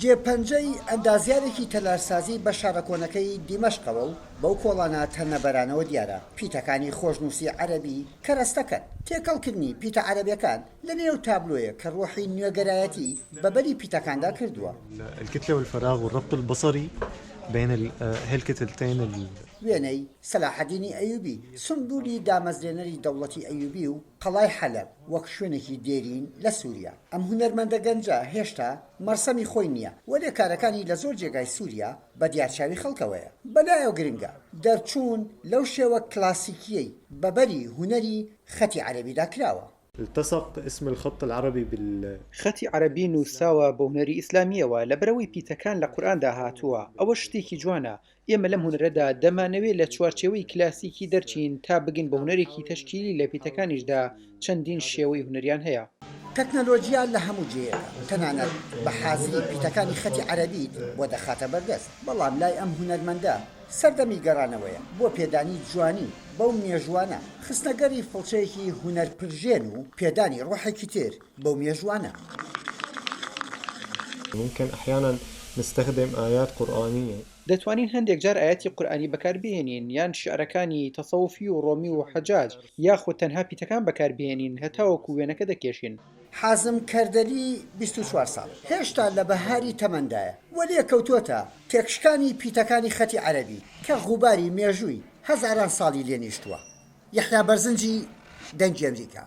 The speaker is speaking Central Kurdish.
جێپەنجەی ئەندازیارێکی تەلارسازی بە شارەکۆنەکەی دیمەشقەوە و بەو کۆڵانە تەنەبەرانەوە دیارە پیتەکانی خۆشنووسی عەرەبی کە ڕستەکەن تێکەڵکردنی پیتە عەرەبیەکان لە نێو تابلۆیە کە ڕۆحی نوێگەرایەتی بەبەری پیتەکاندا کردووە. الكتلة والفراغ والربط البصري بين هالكتلتين. وێنەی سەلاحەدینی ئەیوبی سمبولی دامەزرێنەری دەوڵەتی ئەیوبی و قەڵای حەلەب وەک شوێنێکی دێرین لە سووریا. ئەم هونەرمەندە گەنجە هێشتا مەرسەمی خۆی نییە وەلێ کارەکانی لە زۆر جێگای سووریا بە دیارچاوی خەڵکەوەیە. بەلایەوە گرنگە دەرچوون لەو شێوە کلاسیکیەی بەبەری هونەری خەتی عەرەبیدا کراوە. التصق اسم الخط العربي خەتی عەرەبی نووساوە بە هونەری ئیسلامیەوە لە بەرەوەی پیتەکان لە قورئاندا هاتووە. ئەوە شتێکی جوانە. ئێمە لەم هونەرەدا دەمانەوێت لە چوارچێوەی کلاسیکی دەرچین تا بگین بە هونەرێکی تەشکیلی لە پیتەکانیشدا چەندین شێوەی هونەریان هەیە. تەکنەلۆجیا لە هەموو جێیەکە تەنانەت بە حازری پیتەکانی خەتی عەرەبیت بۆ دەخاتە بەردەست. بەڵام لای ئەم هونەرمەندە سەردەمی گەڕانەوەیە بۆ پێدانی جوانی بەو مێژوانە خستنەگەری فڵچەیەکی هونەرپرژێن و پێدانی ڕۆحێکی تر بەو مێژوانە. ممكن أحيانا نستخدم آيات قرآنية. دەتوانین هەندێک جار ئاەتی قورئانی بەکاربهێنین یان شعرەکانی تەسەوفی و ڕۆمی و حەجاج یاخود تەنها پیتەکان بەکاربهێنین هەتاوەکو وێنەکە دەکێشین. حازم کەردەلی 24 ساڵ هێشتا لە بەهاری تەمەندایە وەلێ کەوتووەتە تێکشکانی پیتەکانی خەتی عەرەبی کە غوباری مێژووی هەزاران ساڵی لێنیشتووە. یەحیا بەرزنجی دەنگی ئەمریکا.